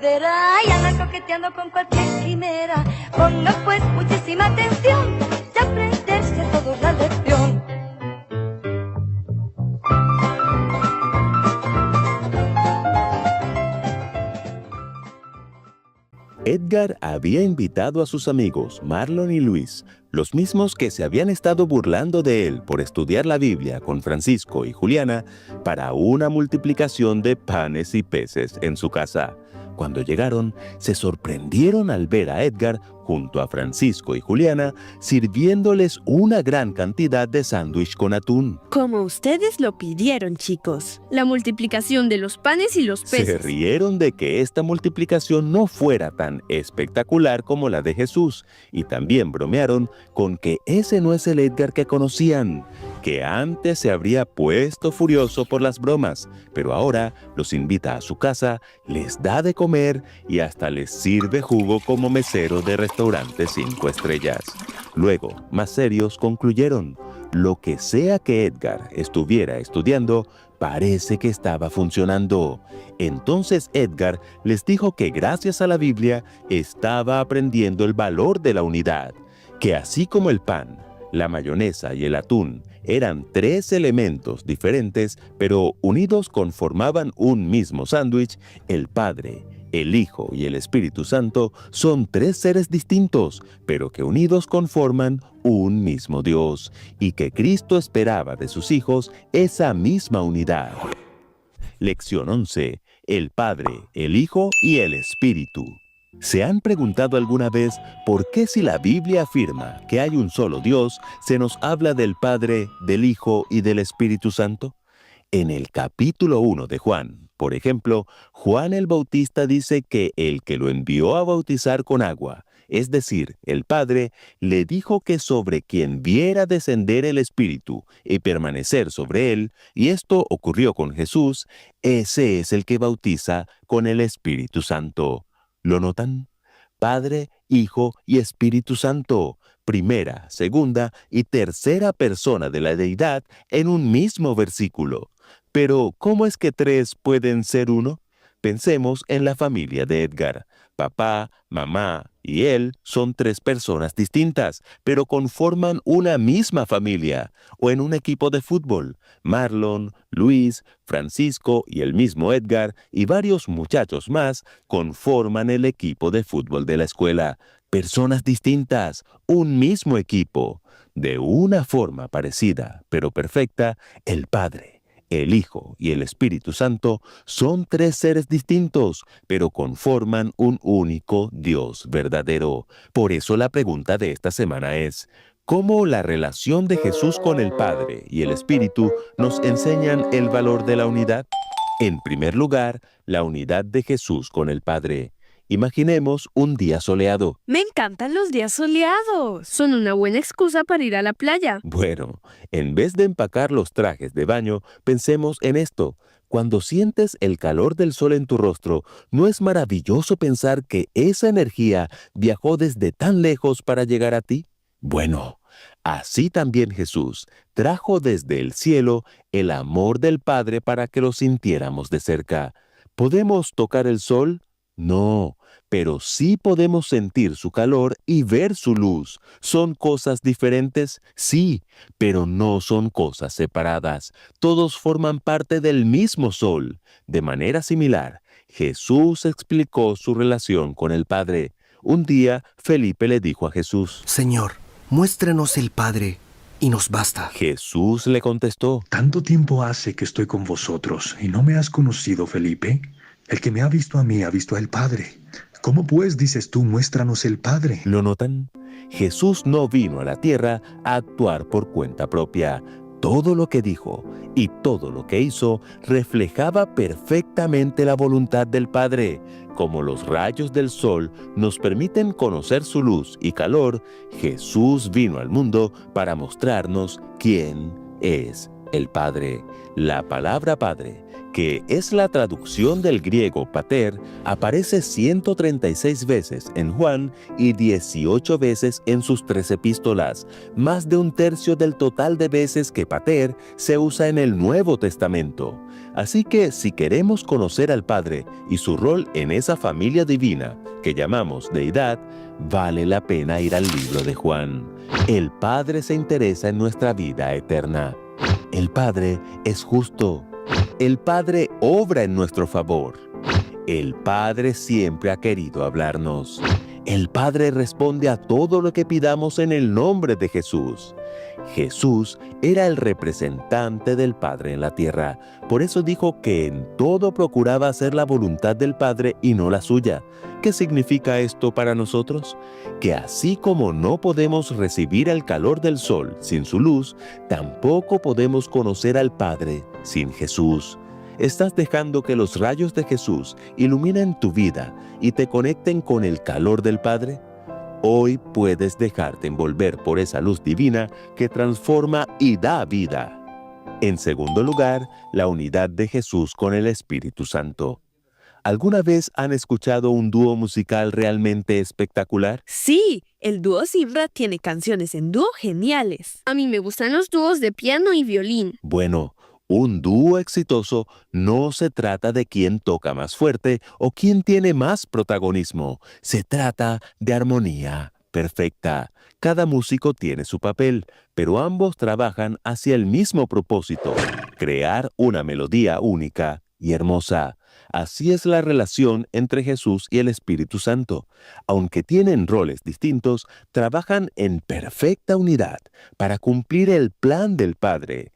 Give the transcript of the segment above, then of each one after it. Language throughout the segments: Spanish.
verdadera y andan coqueteando con cualquier quimera. Ponga pues muchísima atención y aprenderse a todos la lección. Edgar había invitado a sus amigos Marlon y Luis, los mismos que se habían estado burlando de él por estudiar la Biblia con Francisco y Juliana, para una multiplicación de panes y peces en su casa. Cuando llegaron, se sorprendieron al ver a Edgar junto a Francisco y Juliana sirviéndoles una gran cantidad de sándwich con atún. Como ustedes lo pidieron, chicos. La multiplicación de los panes y los peces. Se rieron de que esta multiplicación no fuera tan espectacular como la de Jesús y también bromearon con que ese no es el Edgar que conocían, que antes se habría puesto furioso por las bromas, pero ahora los invita a su casa, les da de comer y hasta les sirve jugo como mesero de restaurante 5 estrellas. Luego, más serios, concluyeron: lo que sea que Edgar estuviera estudiando, parece que estaba funcionando. Entonces Edgar les dijo que gracias a la Biblia estaba aprendiendo el valor de la unidad, que así como el pan, la mayonesa y el atún eran 3 elementos diferentes, pero unidos conformaban un mismo sándwich, el Padre, el Hijo y el Espíritu Santo son 3 seres distintos, pero que unidos conforman un mismo Dios, y que Cristo esperaba de sus hijos esa misma unidad. Lección 11. El Padre, el Hijo y el Espíritu. ¿Se han preguntado alguna vez por qué, si la Biblia afirma que hay un solo Dios, se nos habla del Padre, del Hijo y del Espíritu Santo? En el capítulo 1 de Juan, por ejemplo, Juan el Bautista dice que el que lo envió a bautizar con agua, es decir, el Padre, le dijo que sobre quien viera descender el Espíritu y permanecer sobre él, y esto ocurrió con Jesús, ese es el que bautiza con el Espíritu Santo. ¿Lo notan? Padre, Hijo y Espíritu Santo, primera, segunda y tercera persona de la deidad en un mismo versículo. Pero, ¿cómo es que 3 pueden ser uno? Pensemos en la familia de Edgar. Papá, mamá y él son 3 personas distintas, pero conforman una misma familia. O en un equipo de fútbol, Marlon, Luis, Francisco y el mismo Edgar y varios muchachos más conforman el equipo de fútbol de la escuela. Personas distintas, un mismo equipo. De una forma parecida, pero perfecta, el Padre, el Hijo y el Espíritu Santo son 3 seres distintos, pero conforman un único Dios verdadero. Por eso la pregunta de esta semana es: ¿cómo la relación de Jesús con el Padre y el Espíritu nos enseñan el valor de la unidad? En primer lugar, la unidad de Jesús con el Padre. Imaginemos un día soleado. Me encantan los días soleados. Son una buena excusa para ir a la playa. Bueno, en vez de empacar los trajes de baño, pensemos en esto. Cuando sientes el calor del sol en tu rostro, ¿no es maravilloso pensar que esa energía viajó desde tan lejos para llegar a ti? Bueno, así también Jesús trajo desde el cielo el amor del Padre para que lo sintiéramos de cerca. ¿Podemos tocar el sol? No, pero sí podemos sentir su calor y ver su luz. ¿Son cosas diferentes? Sí, pero no son cosas separadas. Todos forman parte del mismo sol. De manera similar, Jesús explicó su relación con el Padre. Un día, Felipe le dijo a Jesús: Señor, muéstrenos el Padre y nos basta. Jesús le contestó: ¿Tanto tiempo hace que estoy con vosotros y no me has conocido, Felipe? El que me ha visto a mí ha visto al Padre. ¿Cómo pues dices tú, muéstranos el Padre? ¿Lo notan? Jesús no vino a la tierra a actuar por cuenta propia. Todo lo que dijo y todo lo que hizo reflejaba perfectamente la voluntad del Padre. Como los rayos del sol nos permiten conocer su luz y calor, Jesús vino al mundo para mostrarnos quién es el Padre. La palabra Padre, que es la traducción del griego pater, aparece 136 veces en Juan y 18 veces en sus 3 epístolas, más de 1/3 del total de veces que pater se usa en el Nuevo Testamento. Así que si queremos conocer al Padre y su rol en esa familia divina que llamamos deidad, vale la pena ir al libro de Juan. El Padre se interesa en nuestra vida eterna. El Padre es justo. El Padre obra en nuestro favor. El Padre siempre ha querido hablarnos. El Padre responde a todo lo que pidamos en el nombre de Jesús. Jesús era el representante del Padre en la tierra. Por eso dijo que en todo procuraba hacer la voluntad del Padre y no la suya. ¿Qué significa esto para nosotros? Que así como no podemos recibir el calor del sol sin su luz, tampoco podemos conocer al Padre sin Jesús. ¿Estás dejando que los rayos de Jesús iluminen tu vida y te conecten con el calor del Padre? Hoy puedes dejarte envolver por esa luz divina que transforma y da vida. En segundo lugar, la unidad de Jesús con el Espíritu Santo. ¿Alguna vez han escuchado un dúo musical realmente espectacular? Sí, el dúo Zimra tiene canciones en dúo geniales. A mí me gustan los dúos de piano y violín. Bueno, un dúo exitoso no se trata de quién toca más fuerte o quién tiene más protagonismo. Se trata de armonía perfecta. Cada músico tiene su papel, pero ambos trabajan hacia el mismo propósito: crear una melodía única y hermosa. Así es la relación entre Jesús y el Espíritu Santo. Aunque tienen roles distintos, trabajan en perfecta unidad para cumplir el plan del Padre.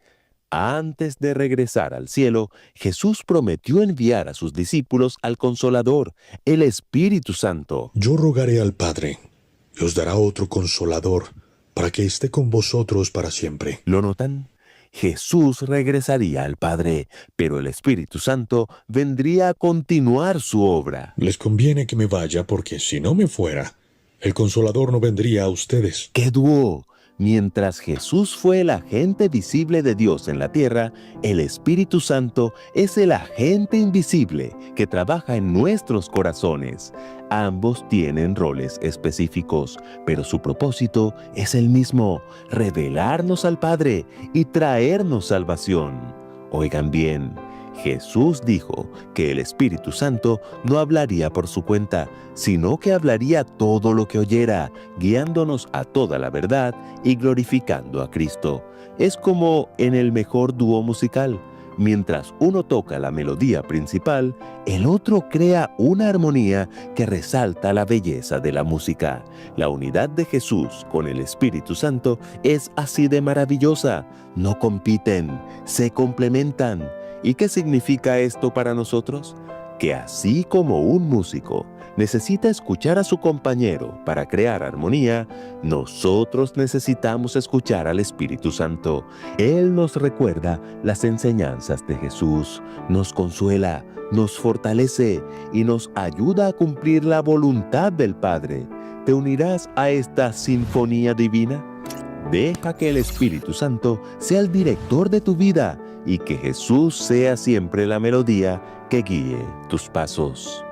Antes de regresar al cielo, Jesús prometió enviar a sus discípulos al Consolador, el Espíritu Santo. Yo rogaré al Padre, y os dará otro Consolador, para que esté con vosotros para siempre. ¿Lo notan? Jesús regresaría al Padre, pero el Espíritu Santo vendría a continuar su obra. Les conviene que me vaya, porque si no me fuera, el Consolador no vendría a ustedes. ¡Qué dúo! Mientras Jesús fue el agente visible de Dios en la tierra, el Espíritu Santo es el agente invisible que trabaja en nuestros corazones. Ambos tienen roles específicos, pero su propósito es el mismo: revelarnos al Padre y traernos salvación. Oigan bien, Jesús dijo que el Espíritu Santo no hablaría por su cuenta, sino que hablaría todo lo que oyera, guiándonos a toda la verdad y glorificando a Cristo. Es como en el mejor dúo musical. Mientras uno toca la melodía principal, el otro crea una armonía que resalta la belleza de la música. La unidad de Jesús con el Espíritu Santo es así de maravillosa. No compiten, se complementan. ¿Y qué significa esto para nosotros? Que así como un músico necesita escuchar a su compañero para crear armonía, nosotros necesitamos escuchar al Espíritu Santo. Él nos recuerda las enseñanzas de Jesús, nos consuela, nos fortalece y nos ayuda a cumplir la voluntad del Padre. ¿Te unirás a esta sinfonía divina? Deja que el Espíritu Santo sea el director de tu vida y que Jesús sea siempre la melodía que guíe tus pasos.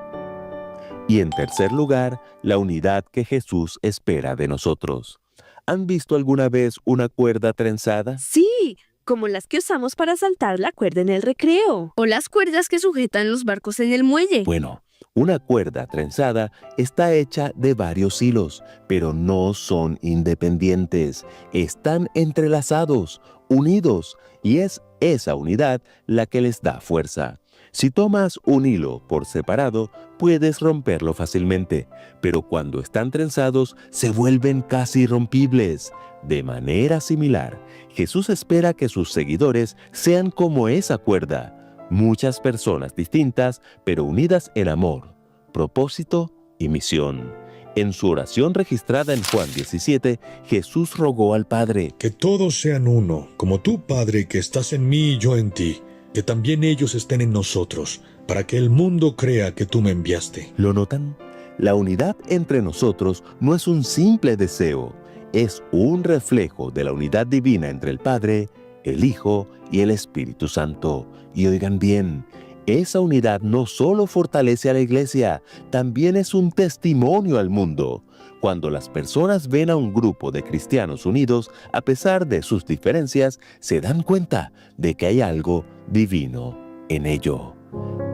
Y en tercer lugar, la unidad que Jesús espera de nosotros. ¿Han visto alguna vez una cuerda trenzada? Sí, como las que usamos para saltar la cuerda en el recreo. O las cuerdas que sujetan los barcos en el muelle. Bueno, una cuerda trenzada está hecha de varios hilos, pero no son independientes. Están entrelazados, unidos, y es esa unidad la que les da fuerza. Si tomas un hilo por separado, puedes romperlo fácilmente, pero cuando están trenzados, se vuelven casi irrompibles. De manera similar, Jesús espera que sus seguidores sean como esa cuerda, muchas personas distintas, pero unidas en amor, propósito y misión. En su oración registrada en Juan 17, Jesús rogó al Padre: Que todos sean uno, como tú, Padre, que estás en mí y yo en ti, que también ellos estén en nosotros, para que el mundo crea que tú me enviaste. ¿Lo notan? La unidad entre nosotros no es un simple deseo, es un reflejo de la unidad divina entre el Padre, el Hijo y el Espíritu Santo. Y oigan bien, esa unidad no solo fortalece a la iglesia, también es un testimonio al mundo. Cuando las personas ven a un grupo de cristianos unidos, a pesar de sus diferencias, se dan cuenta de que hay algo divino en ello.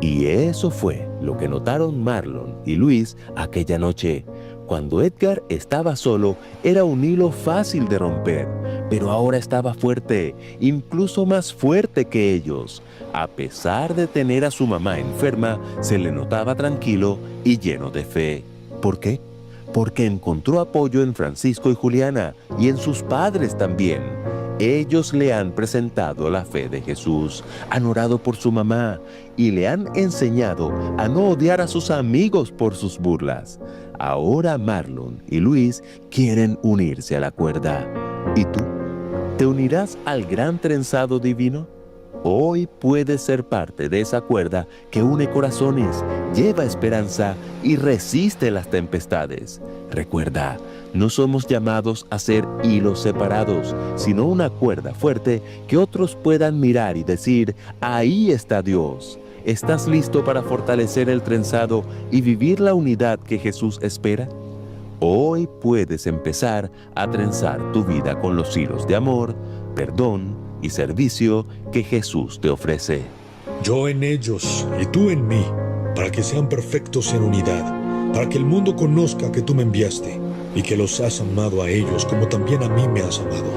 Y eso fue lo que notaron Marlon y Luis aquella noche. Cuando Edgar estaba solo, era un hilo fácil de romper, pero ahora estaba fuerte, incluso más fuerte que ellos. A pesar de tener a su mamá enferma, se le notaba tranquilo y lleno de fe. ¿Por qué? Porque encontró apoyo en Francisco y Juliana y en sus padres también. Ellos le han presentado la fe de Jesús, han orado por su mamá y le han enseñado a no odiar a sus amigos por sus burlas. Ahora Marlon y Luis quieren unirse a la cuerda. ¿Y tú? ¿Te unirás al gran trenzado divino? Hoy puedes ser parte de esa cuerda que une corazones, lleva esperanza y resiste las tempestades. Recuerda, no somos llamados a ser hilos separados, sino una cuerda fuerte que otros puedan mirar y decir, ahí está Dios. ¿Estás listo para fortalecer el trenzado y vivir la unidad que Jesús espera? Hoy puedes empezar a trenzar tu vida con los hilos de amor, perdón y servicio que Jesús te ofrece. Yo en ellos y tú en mí, para que sean perfectos en unidad, para que el mundo conozca que tú me enviaste y que los has amado a ellos como también a mí me has amado.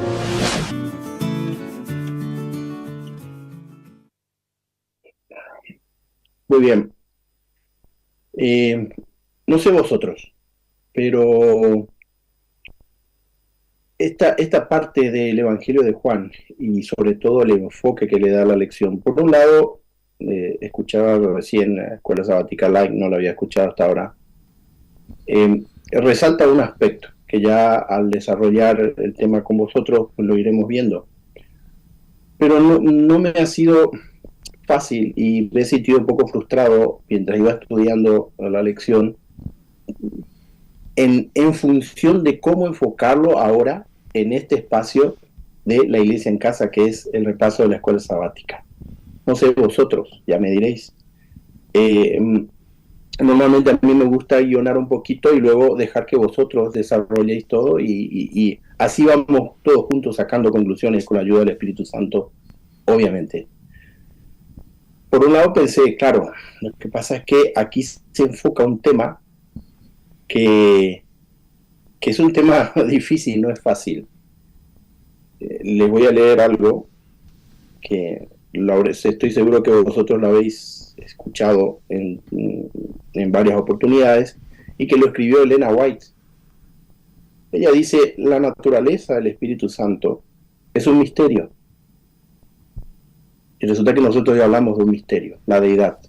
Muy bien. No sé vosotros, pero esta parte del Evangelio de Juan y sobre todo el enfoque que le da la lección. Por un lado, escuchaba recién la Escuela Sabática Live, no la había escuchado hasta ahora. Resalta un aspecto que ya al desarrollar el tema con vosotros pues lo iremos viendo. Pero no me ha sido fácil y me he sentido un poco frustrado mientras iba estudiando la lección en función de cómo enfocarlo ahora en este espacio de la Iglesia en Casa, que es el repaso de la escuela sabática. No sé vosotros, ya me diréis. Normalmente a mí me gusta guionar un poquito y luego dejar que vosotros desarrolléis todo y así vamos todos juntos sacando conclusiones con la ayuda del Espíritu Santo, obviamente. Por un lado pensé, claro, lo que pasa es que aquí se enfoca un tema que es un tema difícil, no es fácil. Les voy a leer algo que estoy seguro que vosotros lo habéis escuchado en varias oportunidades y que lo escribió Elena White. Ella dice, la naturaleza del Espíritu Santo es un misterio. Y resulta que nosotros ya hablamos de un misterio, la deidad.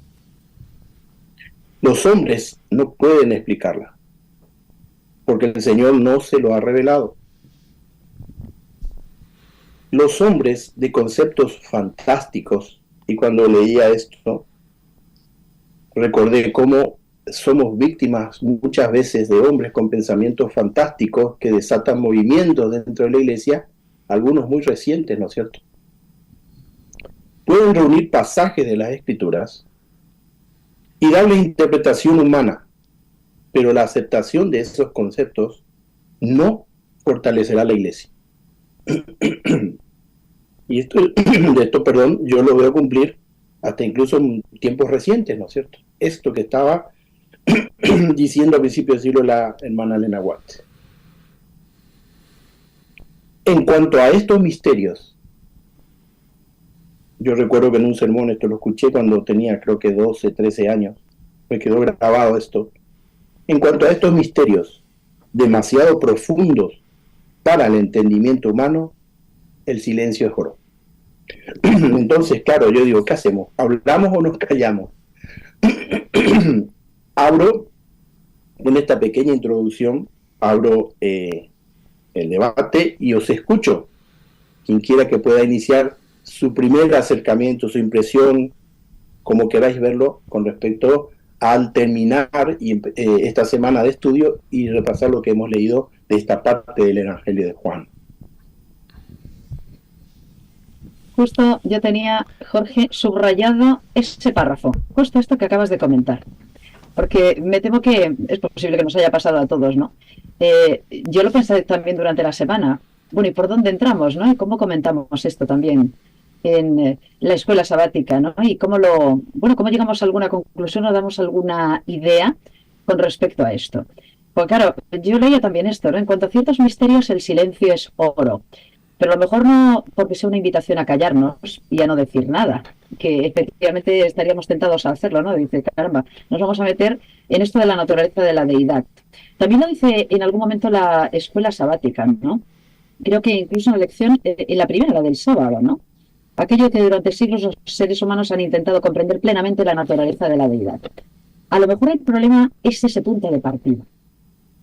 Los hombres no pueden explicarla, porque el Señor no se lo ha revelado. Los hombres de conceptos fantásticos, y cuando leía esto, recordé cómo somos víctimas muchas veces de hombres con pensamientos fantásticos que desatan movimientos dentro de la iglesia, algunos muy recientes, ¿no es cierto? Pueden reunir pasajes de las Escrituras y darle interpretación humana, pero la aceptación de esos conceptos no fortalecerá la iglesia. Y de esto, yo lo veo cumplir hasta incluso en tiempos recientes, ¿no es cierto? Esto que estaba diciendo al principio del siglo la hermana Elena White. En cuanto a estos misterios, yo recuerdo que en un sermón, esto lo escuché cuando tenía creo que 12, 13 años, me quedó grabado esto. En cuanto a estos misterios demasiado profundos para el entendimiento humano, el silencio es oro. Entonces, claro, yo digo, ¿qué hacemos? ¿Hablamos o nos callamos? Abro, con esta pequeña introducción, abro el debate y os escucho. Quien quiera que pueda iniciar su primer acercamiento, su impresión, como queráis verlo, con respecto al terminar esta semana de estudio y repasar lo que hemos leído de esta parte del Evangelio de Juan. Justo yo tenía, Jorge, subrayado ese párrafo, justo esto que acabas de comentar, porque me temo que es posible que nos haya pasado a todos, ¿no? Yo lo pensé también durante la semana. Bueno, ¿y por dónde entramos, no? ¿Y cómo comentamos esto también? en la escuela sabática, ¿no? Y cómo llegamos a alguna conclusión o damos alguna idea con respecto a esto. Pues claro, yo leía también esto, ¿no? En cuanto a ciertos misterios, el silencio es oro. Pero a lo mejor no porque sea una invitación a callarnos y a no decir nada, que efectivamente estaríamos tentados a hacerlo, ¿no? Dice, caramba, nos vamos a meter en esto de la naturaleza de la deidad. También lo dice en algún momento la escuela sabática, ¿no? Creo que incluso en la lección, en la primera, la del sábado, ¿no? Aquello que durante siglos los seres humanos han intentado comprender plenamente la naturaleza de la deidad. A lo mejor el problema es ese punto de partida.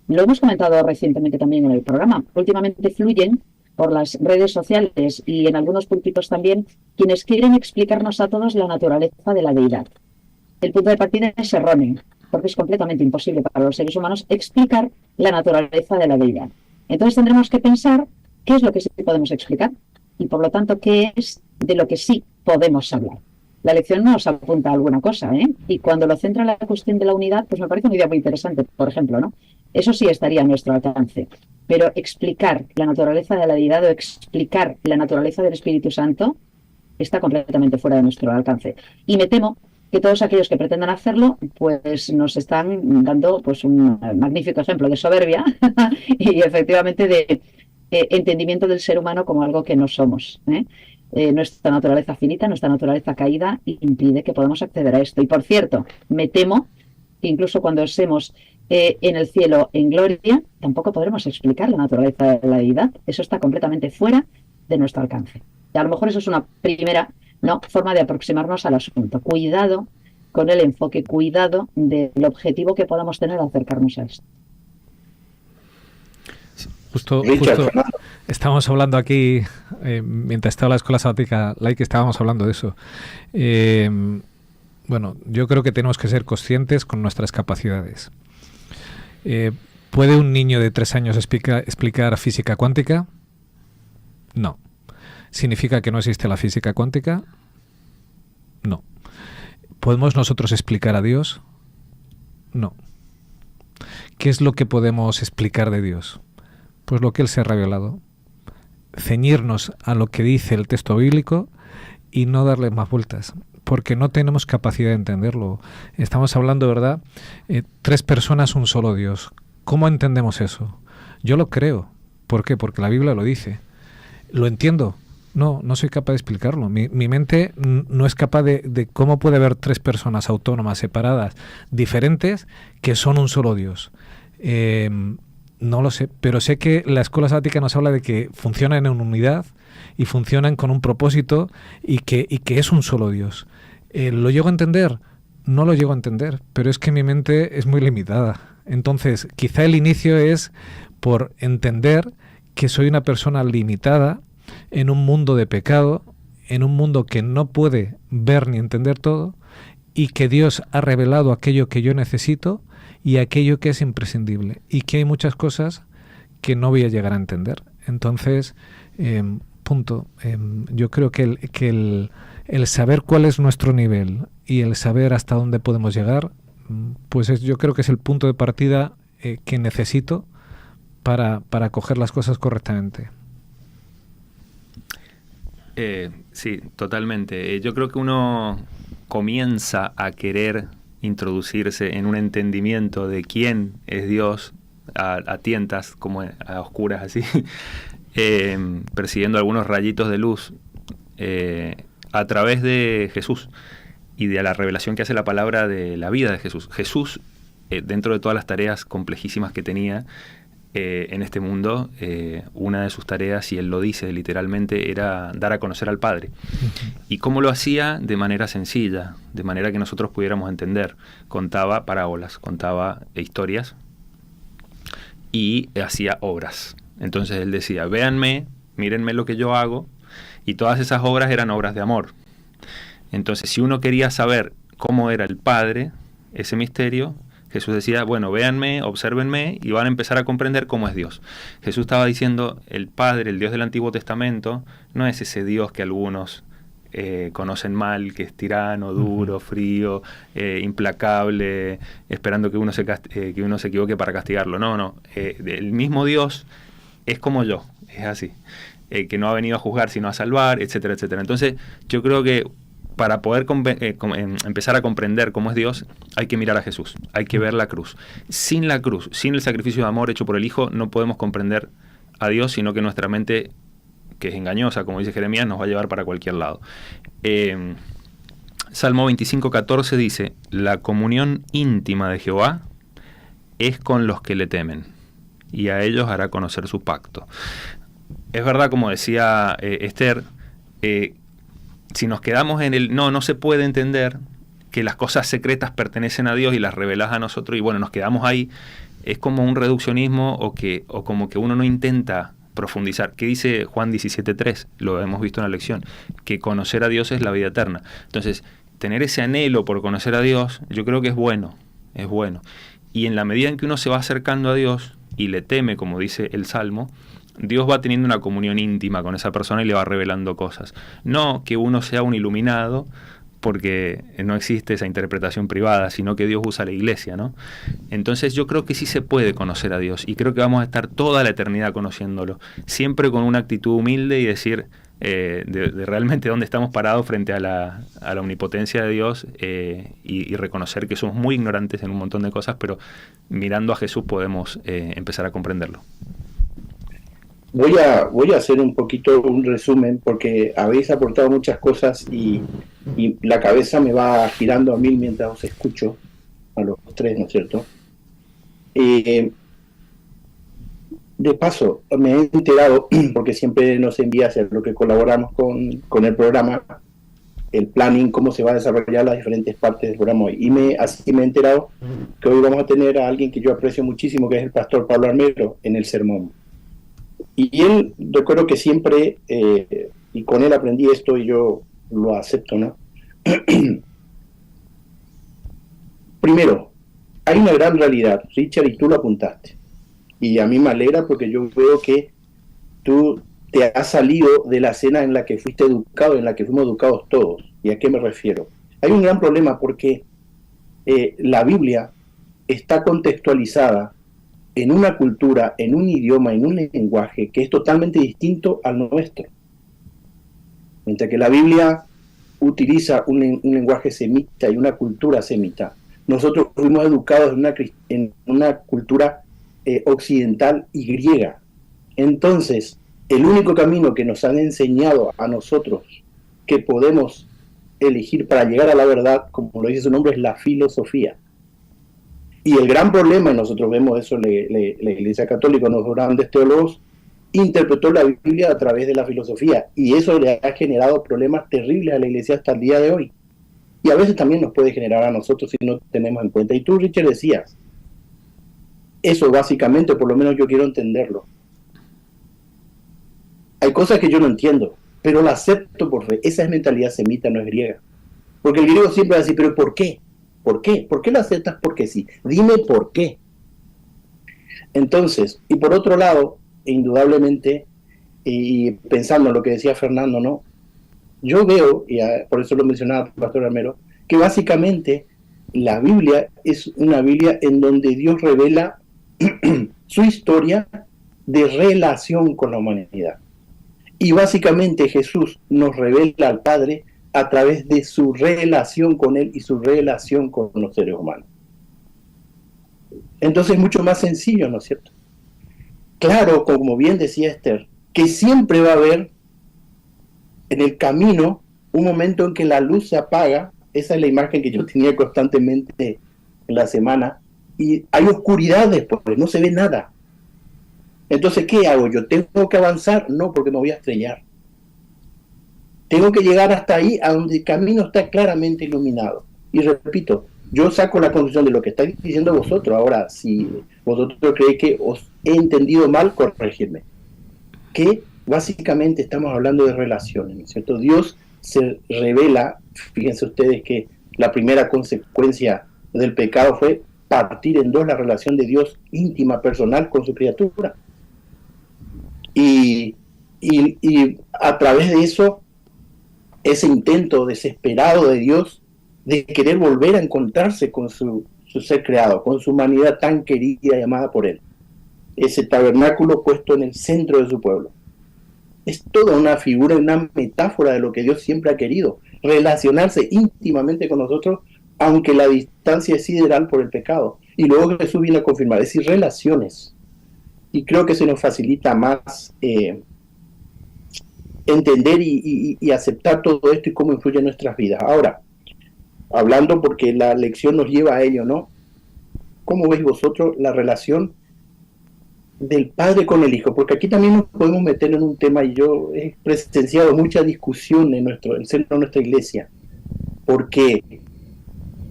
Lo hemos comentado recientemente también en el programa. Últimamente fluyen por las redes sociales y en algunos púlpitos también quienes quieren explicarnos a todos la naturaleza de la deidad. El punto de partida es erróneo, porque es completamente imposible para los seres humanos explicar la naturaleza de la deidad. Entonces tendremos que pensar qué es lo que sí podemos explicar y por lo tanto qué es de lo que sí podemos hablar. La lección nos apunta a alguna cosa, ¿eh? Y cuando lo centra en la cuestión de la unidad, pues me parece una idea muy interesante, por ejemplo, ¿no? Eso sí estaría a nuestro alcance. Pero explicar la naturaleza de la deidad o explicar la naturaleza del Espíritu Santo está completamente fuera de nuestro alcance. Y me temo que todos aquellos que pretendan hacerlo, pues nos están dando pues un magnífico ejemplo de soberbia y efectivamente de entendimiento del ser humano como algo que no somos, ¿eh? Nuestra naturaleza finita, nuestra naturaleza caída impide que podamos acceder a esto. Y por cierto, me temo que incluso cuando estemos en el cielo en gloria, tampoco podremos explicar la naturaleza de la deidad. Eso está completamente fuera de nuestro alcance. Y a lo mejor eso es una primera forma de aproximarnos al asunto. Cuidado con el enfoque, cuidado del objetivo que podamos tener al acercarnos a esto. Justo estábamos hablando aquí, mientras estaba la escuela sabática laica, estábamos hablando de eso. Bueno, yo creo que tenemos que ser conscientes con nuestras capacidades. ¿Puede un niño de 3 años explicar física cuántica? No. ¿Significa que no existe la física cuántica? No. ¿Podemos nosotros explicar a Dios? No. ¿Qué es lo que podemos explicar de Dios? Pues lo que Él se ha revelado. Ceñirnos a lo que dice el texto bíblico y no darle más vueltas, porque no tenemos capacidad de entenderlo. Estamos hablando, ¿verdad? 3 personas, un solo Dios. ¿Cómo entendemos eso? Yo lo creo. ¿Por qué? Porque la Biblia lo dice. ¿Lo entiendo? No soy capaz de explicarlo. Mi mente no es capaz de cómo puede haber 3 personas autónomas, separadas, diferentes, que son un solo Dios. No lo sé, pero sé que la escuela sabática nos habla de que funcionan en unidad y funcionan con un propósito y que es un solo Dios. ¿Lo llego a entender? No lo llego a entender, pero es que mi mente es muy limitada. Entonces, quizá el inicio es por entender que soy una persona limitada en un mundo de pecado, en un mundo que no puede ver ni entender todo, y que Dios ha revelado aquello que yo necesito y aquello que es imprescindible, y que hay muchas cosas que no voy a llegar a entender. Entonces, yo creo que el saber cuál es nuestro nivel y el saber hasta dónde podemos llegar, pues yo creo que es el punto de partida que necesito para coger las cosas correctamente. Sí, totalmente. Yo creo que uno comienza a querer introducirse en un entendimiento de quién es Dios a tientas, como a oscuras así, persiguiendo algunos rayitos de luz a través de Jesús y de la revelación que hace la palabra de la vida de Jesús. Jesús, dentro de todas las tareas complejísimas que tenía en este mundo, una de sus tareas, y él lo dice literalmente, era dar a conocer al Padre. ¿Y cómo lo hacía? De manera sencilla, de manera que nosotros pudiéramos entender. Contaba parábolas, contaba historias y hacía obras. Entonces él decía, véanme, mírenme lo que yo hago, y todas esas obras eran obras de amor. Entonces, si uno quería saber cómo era el Padre, ese misterio, Jesús decía, bueno, véanme, obsérvenme y van a empezar a comprender cómo es Dios. Jesús estaba diciendo, el Padre, el Dios del Antiguo Testamento, no es ese Dios que algunos conocen mal, que es tirano, duro, frío, implacable, esperando que uno se equivoque para castigarlo. No, el mismo Dios es como yo, es así. que no ha venido a juzgar sino a salvar, etcétera, etcétera. Entonces yo creo que para poder empezar a comprender cómo es Dios, hay que mirar a Jesús, hay que ver la cruz. Sin la cruz, sin el sacrificio de amor hecho por el Hijo, no podemos comprender a Dios, sino que nuestra mente, que es engañosa, como dice Jeremías, nos va a llevar para cualquier lado. Salmo 25:14 dice: la comunión íntima de Jehová es con los que le temen, y a ellos hará conocer su pacto. Es verdad, como decía Esther, si nos quedamos en el no se puede entender que las cosas secretas pertenecen a Dios y las revelás a nosotros, y bueno, nos quedamos ahí, es como un reduccionismo o como que uno no intenta profundizar. ¿Qué dice Juan 17:3? Lo hemos visto en la lección, que conocer a Dios es la vida eterna. Entonces, tener ese anhelo por conocer a Dios, yo creo que es bueno. Y en la medida en que uno se va acercando a Dios y le teme, como dice el Salmo, Dios va teniendo una comunión íntima con esa persona y le va revelando cosas. No que uno sea un iluminado, porque no existe esa interpretación privada, sino que Dios usa la iglesia, ¿no? Entonces yo creo que sí se puede conocer a Dios, y creo que vamos a estar toda la eternidad conociéndolo, siempre con una actitud humilde y decir de realmente dónde estamos parados frente a la omnipotencia de Dios, y reconocer que somos muy ignorantes en un montón de cosas, pero mirando a Jesús podemos empezar a comprenderlo. Voy a hacer un poquito un resumen, porque habéis aportado muchas cosas y la cabeza me va girando a mí mientras os escucho, a los tres, ¿no es cierto? De paso, me he enterado, porque siempre nos envía hacer lo que colaboramos con el programa, el planning, cómo se va a desarrollar las diferentes partes del programa hoy. Y así me he enterado que hoy vamos a tener a alguien que yo aprecio muchísimo, que es el pastor Pablo Armero, en el sermón. Y él, recuerdo que siempre, y con él aprendí esto y yo lo acepto, ¿no? Primero, hay una gran realidad, Richard, y tú lo apuntaste. Y a mí me alegra porque yo veo que tú te has salido de la cena en la que fuiste educado, en la que fuimos educados todos. ¿Y a qué me refiero? Hay un gran problema porque la Biblia está contextualizada en una cultura, en un idioma, en un lenguaje que es totalmente distinto al nuestro. Mientras que la Biblia utiliza un lenguaje semita y una cultura semita, nosotros fuimos educados en una cultura occidental y griega. Entonces, el único camino que nos han enseñado a nosotros que podemos elegir para llegar a la verdad, como lo dice su nombre, es la filosofía. Y el gran problema, y nosotros vemos eso, la Iglesia Católica, los grandes teólogos, interpretó la Biblia a través de la filosofía, y eso le ha generado problemas terribles a la Iglesia hasta el día de hoy. Y a veces también nos puede generar a nosotros si no tenemos en cuenta. Y tú, Richard, decías, eso básicamente, por lo menos yo quiero entenderlo. Hay cosas que yo no entiendo, pero la acepto por fe. Esa es mentalidad semita, no es griega. Porque el griego siempre va a decir, ¿pero por qué? ¿Por qué? ¿Por qué lo aceptas? Porque sí. Dime por qué. Entonces, y por otro lado, indudablemente, y pensando en lo que decía Fernando, ¿no? Yo veo, y por eso lo mencionaba el pastor Armero, que básicamente la Biblia es una Biblia en donde Dios revela su historia de relación con la humanidad. Y básicamente Jesús nos revela al Padre a través de su relación con Él y su relación con los seres humanos. Entonces es mucho más sencillo, ¿no es cierto? Claro, como bien decía Esther, que siempre va a haber en el camino un momento en que la luz se apaga. Esa es la imagen que yo tenía constantemente en la semana, y hay oscuridad después, no se ve nada. Entonces, ¿qué hago yo? ¿Tengo que avanzar? No, porque me voy a estrellar. Tengo que llegar hasta ahí, a donde el camino está claramente iluminado. Y repito, yo saco la conclusión de lo que estáis diciendo vosotros. Ahora, si vosotros creéis que os he entendido mal, corregidme. Que básicamente estamos hablando de relaciones, ¿no es cierto? Dios se revela, fíjense ustedes que la primera consecuencia del pecado fue partir en dos la relación de Dios íntima, personal, con su criatura. Y a través de eso, ese intento desesperado de Dios de querer volver a encontrarse con su ser creado, con su humanidad tan querida y amada por Él. Ese tabernáculo puesto en el centro de su pueblo. es toda una figura, una metáfora de lo que Dios siempre ha querido, relacionarse íntimamente con nosotros, aunque la distancia es sideral por el pecado. Y luego Jesús viene a confirmar, es decir, relaciones. Y creo que se nos facilita más entender y aceptar todo esto y cómo influye en nuestras vidas. Ahora, hablando porque la lección nos lleva a ello, ¿no? ¿Cómo veis vosotros la relación del padre con el hijo? Porque aquí también nos podemos meter en un tema, y yo he presenciado mucha discusión en el seno de nuestra iglesia, porque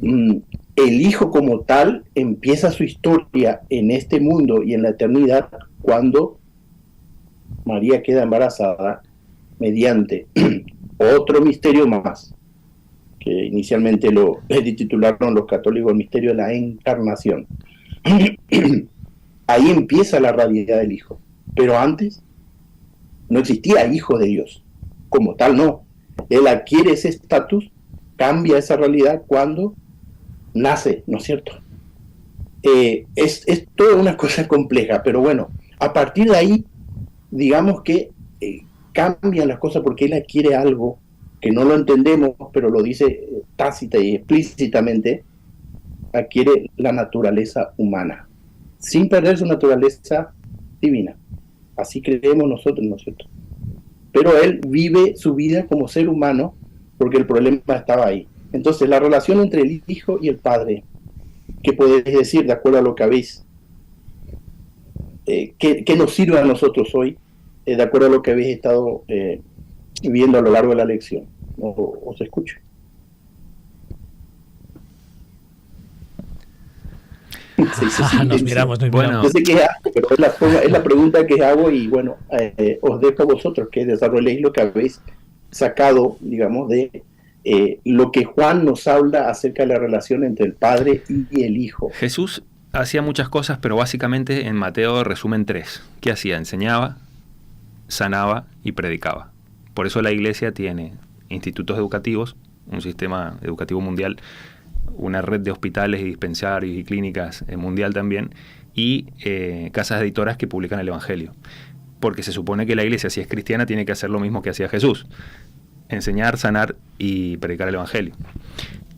el hijo como tal empieza su historia en este mundo y en la eternidad cuando María queda embarazada mediante otro misterio más, que inicialmente lo titularon los católicos el misterio de la encarnación. Ahí empieza la realidad del hijo, pero antes no existía hijo de Dios, como tal no. Él adquiere ese estatus, cambia esa realidad cuando nace, ¿no es cierto? Es toda una cosa compleja, pero bueno, a partir de ahí, digamos que cambian las cosas porque él adquiere algo que no lo entendemos, pero lo dice tácita y explícitamente, adquiere la naturaleza humana, sin perder su naturaleza divina. Así creemos nosotros, ¿no es cierto? Pero él vive su vida como ser humano porque el problema estaba ahí. Entonces, la relación entre el hijo y el padre, ¿qué podéis decir de acuerdo a lo que habéis? ¿Qué nos sirve a nosotros hoy, de acuerdo a lo que habéis estado viendo a lo largo de la lección? ¿Os escucho? Nos miramos, nos miramos. Yo sé que pero es la pregunta que hago y bueno, os dejo a vosotros que desarrolléis lo que habéis sacado, digamos, de lo que Juan nos habla acerca de la relación entre el Padre y el Hijo. Jesús hacía muchas cosas, pero básicamente en Mateo resumen 3. ¿Qué hacía? Enseñaba, sanaba y predicaba. Por eso la iglesia tiene institutos educativos, un sistema educativo mundial, una red de hospitales y dispensarios y clínicas mundial también, y casas editoras que publican el Evangelio. Porque se supone que la iglesia, si es cristiana, tiene que hacer lo mismo que hacía Jesús: enseñar, sanar y predicar el Evangelio.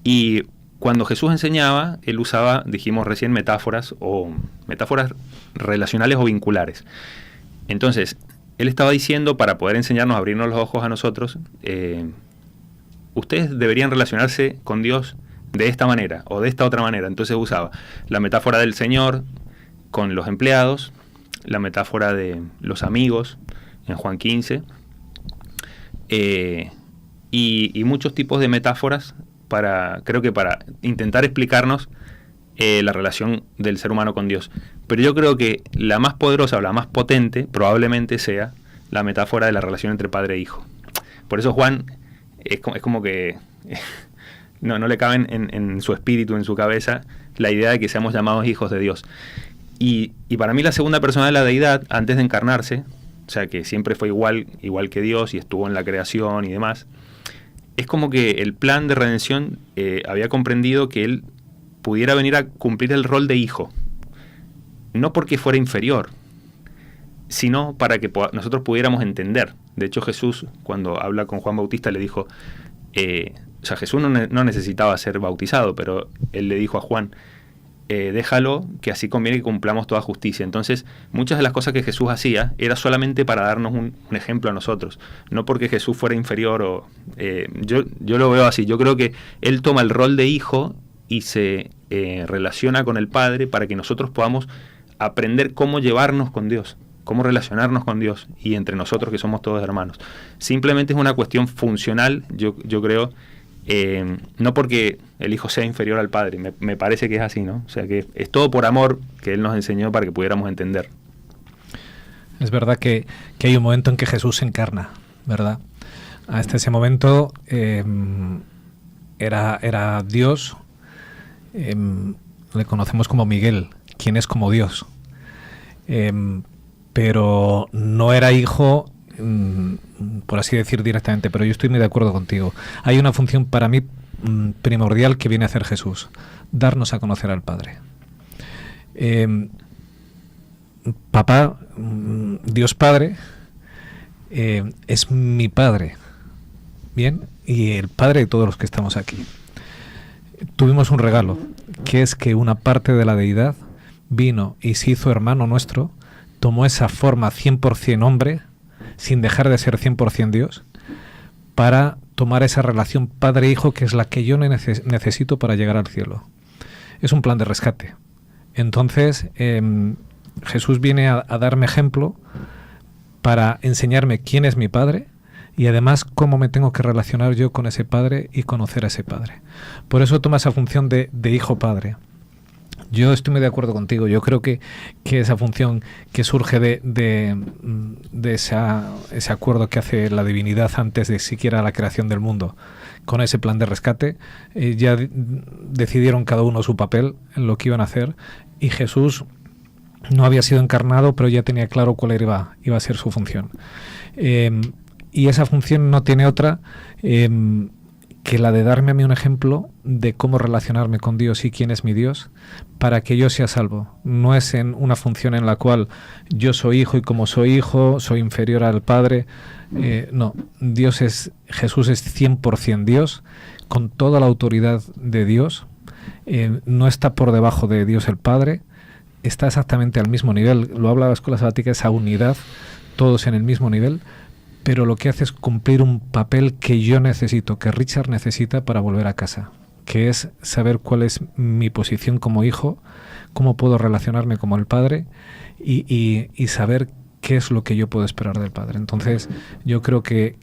Y cuando Jesús enseñaba, él usaba, dijimos recién, metáforas relacionales o vinculares. Entonces, él estaba diciendo, para poder enseñarnos, abrirnos los ojos a nosotros, ustedes deberían relacionarse con Dios de esta manera o de esta otra manera. Entonces usaba la metáfora del Señor con los empleados, la metáfora de los amigos en Juan 15, y muchos tipos de metáforas creo que para intentar explicarnos la relación del ser humano con Dios. Pero yo creo que la más poderosa o la más potente probablemente sea la metáfora de la relación entre padre e hijo. Por eso Juan es como que no le cabe en su espíritu, en su cabeza, la idea de que seamos llamados hijos de Dios. Y para mí la segunda persona de la deidad, antes de encarnarse, o sea, que siempre fue igual que Dios y estuvo en la creación y demás, es como que el plan de redención había comprendido que él pudiera venir a cumplir el rol de hijo, no porque fuera inferior, sino para que nosotros pudiéramos entender. De hecho, Jesús, cuando habla con Juan Bautista, le dijo, o sea, Jesús no necesitaba ser bautizado, pero él le dijo a Juan, déjalo, que así conviene que cumplamos toda justicia. Entonces, muchas de las cosas que Jesús hacía era solamente para darnos un ejemplo a nosotros, no porque Jesús fuera inferior. Yo lo veo así. Yo creo que él toma el rol de hijo y se relaciona con el Padre para que nosotros podamos aprender cómo llevarnos con Dios, cómo relacionarnos con Dios y entre nosotros, que somos todos hermanos. Simplemente es una cuestión funcional, yo creo, no porque el hijo sea inferior al padre, me parece que es así, ¿no? O sea, que es todo por amor que él nos enseñó para que pudiéramos entender. Es verdad que hay un momento en que Jesús se encarna, ¿verdad? Hasta ese momento era Dios, le conocemos como Miguel, quien es como Dios, pero no era hijo, por así decir directamente, pero yo estoy muy de acuerdo contigo. Hay una función para mí primordial que viene a hacer Jesús: darnos a conocer al Padre. Papá, Dios Padre, es mi Padre, ¿bien? Y el Padre de todos los que estamos aquí. Tuvimos un regalo, que es que una parte de la deidad vino y se hizo hermano nuestro, tomó esa forma 100% hombre, sin dejar de ser 100% Dios, para tomar esa relación padre-hijo que es la que yo necesito para llegar al cielo. Es un plan de rescate. Entonces, Jesús viene a darme ejemplo para enseñarme quién es mi Padre y además cómo me tengo que relacionar yo con ese Padre y conocer a ese Padre. Por eso toma esa función de hijo-padre. Yo estoy muy de acuerdo contigo. Yo creo que esa función que surge de ese acuerdo que hace la divinidad antes de siquiera la creación del mundo, con ese plan de rescate, ya decidieron cada uno su papel en lo que iban a hacer, y Jesús no había sido encarnado, pero ya tenía claro cuál iba a ser su función. Y esa función no tiene otra que la de darme a mí un ejemplo de cómo relacionarme con Dios y quién es mi Dios para que yo sea salvo. No es en una función en la cual yo soy hijo y como soy hijo soy inferior al Padre. No, Jesús es 100% Dios, con toda la autoridad de Dios. No está por debajo de Dios el Padre, está exactamente al mismo nivel. Lo habla la escuela sabática, esa unidad, todos en el mismo nivel. Pero lo que hace es cumplir un papel que yo necesito, que Richard necesita para volver a casa, que es saber cuál es mi posición como hijo, cómo puedo relacionarme como el Padre y saber qué es lo que yo puedo esperar del Padre. Entonces, yo creo que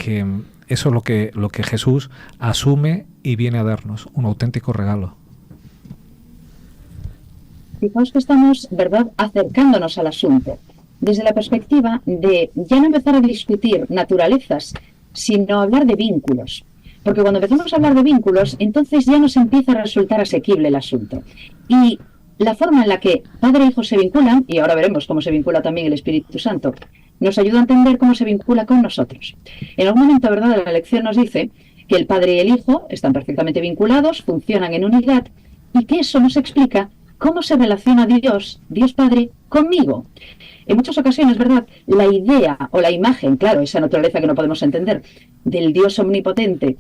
eso es lo que Jesús asume y viene a darnos, un auténtico regalo. Fijaos que estamos, ¿verdad?, acercándonos al asunto desde la perspectiva de ya no empezar a discutir naturalezas, sino hablar de vínculos. Porque cuando empezamos a hablar de vínculos, entonces ya nos empieza a resultar asequible el asunto. Y la forma en la que Padre e Hijo se vinculan, y ahora veremos cómo se vincula también el Espíritu Santo, nos ayuda a entender cómo se vincula con nosotros. En algún momento, ¿verdad?, la lección nos dice que el Padre y el Hijo están perfectamente vinculados, funcionan en unidad, y que eso nos explica cómo se relaciona Dios Padre, conmigo. En muchas ocasiones, ¿verdad?, la idea o la imagen, claro, esa naturaleza que no podemos entender, del Dios omnipotente,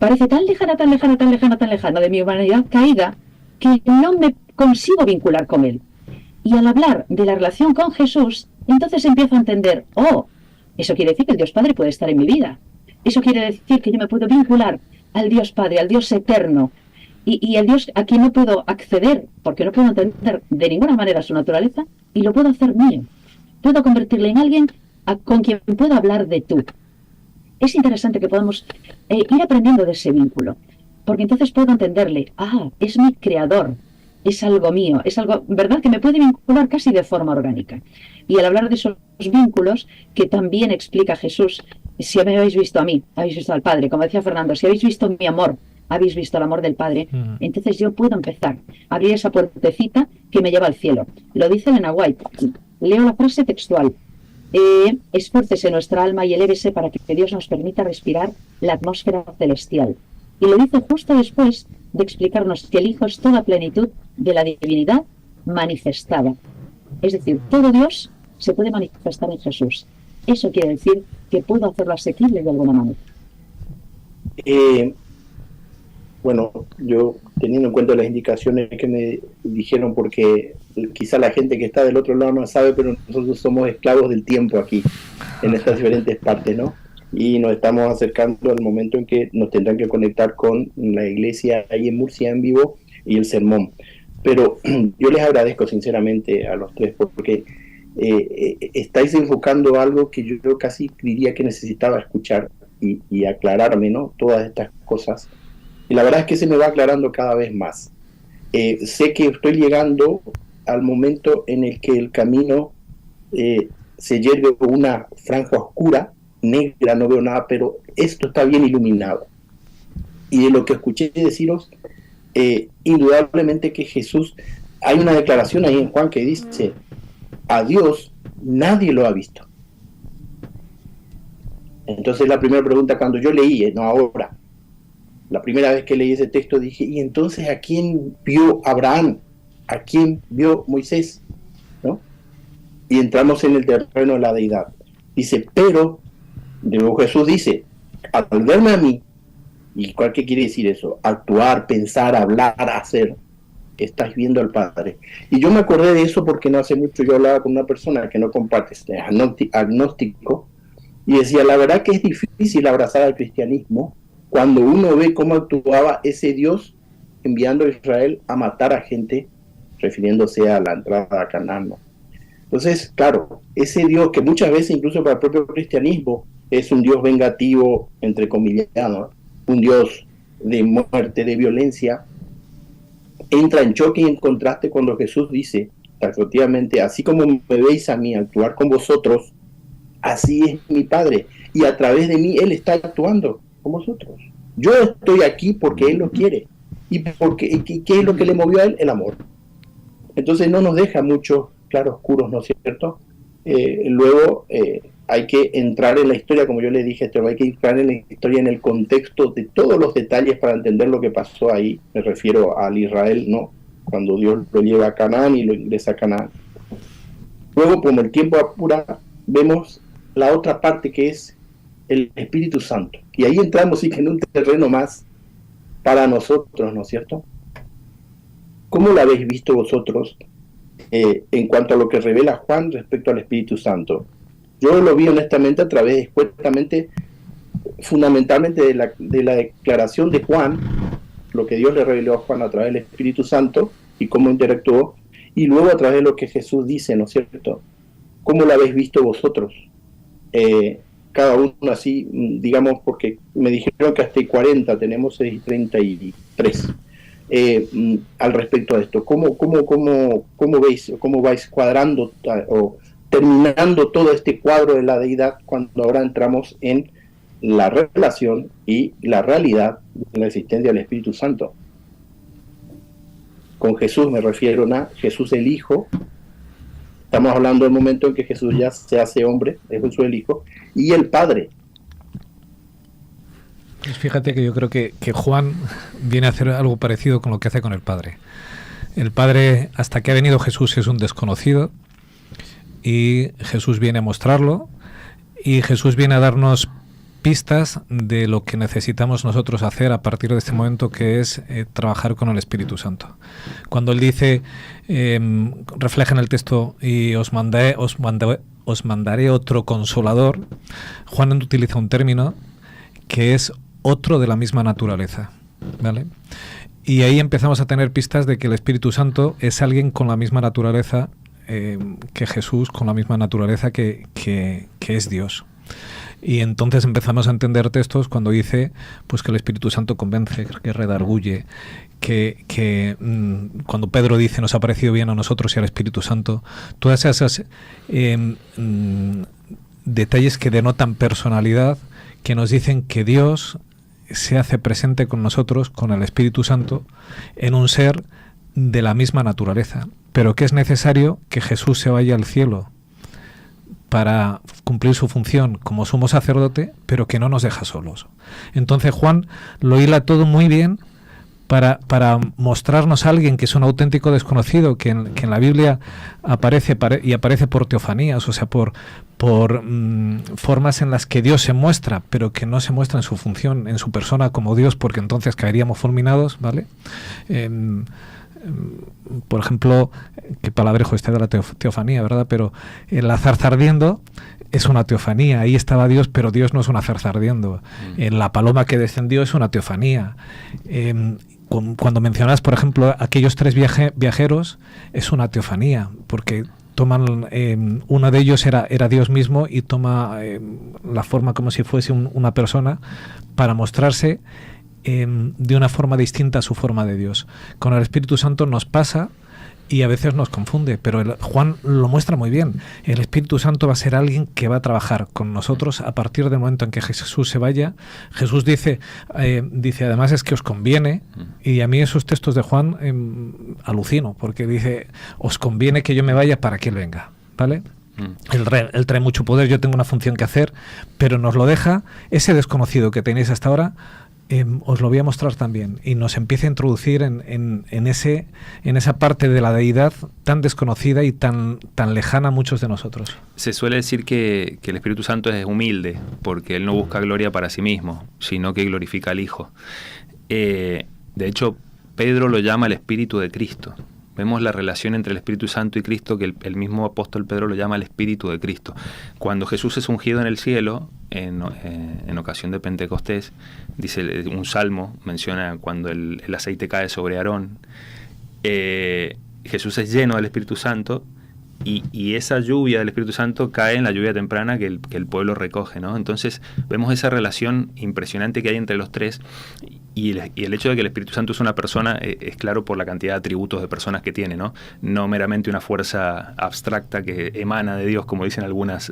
parece tan lejana, tan lejana, tan lejana, tan lejana de mi humanidad caída, que no me consigo vincular con Él. Y al hablar de la relación con Jesús, entonces empiezo a entender, eso quiere decir que el Dios Padre puede estar en mi vida. Eso quiere decir que yo me puedo vincular al Dios Padre, al Dios eterno, y el Dios a quien no puedo acceder, porque no puedo entender de ninguna manera su naturaleza, y lo puedo hacer mío. Puedo convertirle en alguien con quien puedo hablar de tú. Es interesante que podamos ir aprendiendo de ese vínculo, porque entonces puedo entenderle, es mi creador, es algo mío, es algo, ¿verdad?, que me puede vincular casi de forma orgánica. Y al hablar de esos vínculos, que también explica Jesús, si me habéis visto a mí, habéis visto al Padre, como decía Fernando, si habéis visto mi amor, habéis visto el amor del Padre, entonces yo puedo empezar a abrir esa puertecita que me lleva al cielo. Lo dice Elena White. Leo la frase textual. Esfuércese nuestra alma y elévese para que Dios nos permita respirar la atmósfera celestial. Y lo dice justo después de explicarnos que el Hijo es toda plenitud de la divinidad manifestada. Es decir, todo Dios se puede manifestar en Jesús. Eso quiere decir que puedo hacerlo asequible de alguna manera. Bueno, yo teniendo en cuenta las indicaciones que me dijeron, porque quizá la gente que está del otro lado no sabe, pero nosotros somos esclavos del tiempo aquí, en estas diferentes partes, ¿no? Y nos estamos acercando al momento en que nos tendrán que conectar con la iglesia ahí en Murcia en vivo y el sermón. Pero yo les agradezco sinceramente a los tres, porque estáis enfocando algo que yo casi diría que necesitaba escuchar y aclararme, ¿no?, todas estas cosas. Y la verdad es que se me va aclarando cada vez más. Sé que estoy llegando al momento en el que el camino se yergue una franja oscura, negra, no veo nada, pero esto está bien iluminado. Y de lo que escuché deciros, indudablemente que Jesús, hay una declaración ahí en Juan que dice, a Dios nadie lo ha visto. Entonces la primera pregunta cuando yo leí, no ahora, la primera vez que leí ese texto dije, ¿y entonces a quién vio Abraham? ¿A quién vio Moisés? ¿No? Y entramos en el terreno de la deidad. Dice, pero Luego Jesús dice, al verme a mí, ¿y qué quiere decir eso? Actuar, pensar, hablar, hacer, estás viendo al Padre. Y yo me acordé de eso porque no hace mucho yo hablaba con una persona que no comparte, agnóstico, y decía, la verdad que es difícil abrazar al cristianismo cuando uno ve cómo actuaba ese Dios enviando a Israel a matar a gente, refiriéndose a la entrada a Canaán, ¿no? Entonces, claro, ese Dios que muchas veces, incluso para el propio cristianismo, es un Dios vengativo, entre comillas, ¿no? Un Dios de muerte, de violencia, entra en choque y en contraste cuando Jesús dice, efectivamente, así como me veis a mí actuar con vosotros, así es mi Padre, y a través de mí Él está actuando con vosotros. Yo estoy aquí porque Él lo quiere. ¿Y qué es lo que le movió a Él? El amor. Entonces no nos deja muchos claroscuros, ¿no es cierto? Luego hay que entrar en la historia, como yo le dije, hay que entrar en la historia en el contexto de todos los detalles para entender lo que pasó ahí. Me refiero al Israel, ¿no? Cuando Dios lo lleva a Canaán y lo ingresa a Canaán. Luego, como el tiempo apura, vemos la otra parte que es el Espíritu Santo. Y ahí entramos sí que en un terreno más para nosotros, ¿no es cierto? ¿Cómo lo habéis visto vosotros en cuanto a lo que revela Juan respecto al Espíritu Santo? Yo lo vi honestamente a través, fundamentalmente de la declaración de Juan, lo que Dios le reveló a Juan a través del Espíritu Santo y cómo interactuó, y luego a través de lo que Jesús dice, ¿no es cierto? ¿Cómo lo habéis visto vosotros? Cada uno así, digamos, porque me dijeron que hasta el 40, tenemos 6:33. Al respecto de esto, ¿cómo veis, cómo vais cuadrando o terminando todo este cuadro de la deidad cuando ahora entramos en la relación y la realidad de la existencia del Espíritu Santo? Con Jesús me refiero a Jesús el Hijo. Estamos hablando del momento en que Jesús ya se hace hombre, es Jesús el Hijo, y el Padre. Pues fíjate que yo creo que Juan viene a hacer algo parecido con lo que hace con el Padre. El Padre, hasta que ha venido Jesús, es un desconocido, y Jesús viene a mostrarlo, y Jesús viene a darnos pistas de lo que necesitamos nosotros hacer a partir de este momento, que es trabajar con el Espíritu Santo. Cuando él dice, refleja en el texto, y os mandaré otro consolador, Juan utiliza un término que es otro de la misma naturaleza, ¿vale? Y ahí empezamos a tener pistas de que el Espíritu Santo es alguien con la misma naturaleza que Jesús, con la misma naturaleza que es Dios. Y entonces empezamos a entender textos cuando dice pues que el Espíritu Santo convence, que redarguye, que cuando Pedro dice nos ha parecido bien a nosotros y al Espíritu Santo, todas esas detalles que denotan personalidad, que nos dicen que Dios se hace presente con nosotros, con el Espíritu Santo, en un ser de la misma naturaleza, pero que es necesario que Jesús se vaya al cielo para cumplir su función como sumo sacerdote, pero que no nos deja solos. Entonces Juan lo hila todo muy bien para mostrarnos a alguien que es un auténtico desconocido, que en la Biblia aparece por teofanías, o sea, por formas en las que Dios se muestra, pero que no se muestra en su función, en su persona como Dios, porque entonces caeríamos fulminados, ¿vale? Por ejemplo, qué palabrejo de la teofanía, ¿verdad? Pero la zarza ardiendo es una teofanía, ahí estaba Dios, pero Dios no es una zarza ardiendo. La paloma que descendió es una teofanía. Cuando mencionas, por ejemplo, aquellos 3 viajeros, es una teofanía, porque toman, uno de ellos era Dios mismo y toma la forma como si fuese una persona para mostrarse de una forma distinta a su forma de Dios. Con el Espíritu Santo nos pasa y a veces nos confunde, pero Juan lo muestra muy bien. El Espíritu Santo va a ser alguien que va a trabajar con nosotros a partir del momento en que Jesús se vaya. Jesús dice además es que os conviene, y a mí esos textos de Juan alucino, porque dice, os conviene que yo me vaya para que Él venga, ¿vale? Él trae mucho poder, yo tengo una función que hacer, pero nos lo deja ese desconocido que tenéis hasta ahora. os lo voy a mostrar también, y nos empieza a introducir en esa parte de la deidad tan desconocida y tan lejana a muchos de nosotros. Se suele decir que el Espíritu Santo es humilde, porque Él no busca gloria para sí mismo, sino que glorifica al Hijo. De hecho, Pedro lo llama el Espíritu de Cristo. Vemos la relación entre el Espíritu Santo y Cristo, que el mismo apóstol Pedro lo llama el Espíritu de Cristo. Cuando Jesús es ungido en el cielo, en ocasión de Pentecostés, dice un salmo, menciona cuando el aceite cae sobre Aarón, Jesús es lleno del Espíritu Santo, y esa lluvia del Espíritu Santo cae en la lluvia temprana que el pueblo recoge, ¿no? Entonces vemos esa relación impresionante que hay entre los tres, y el hecho de que el Espíritu Santo es una persona es claro por la cantidad de atributos de personas que tiene, ¿no? No meramente una fuerza abstracta que emana de Dios, como dicen algunas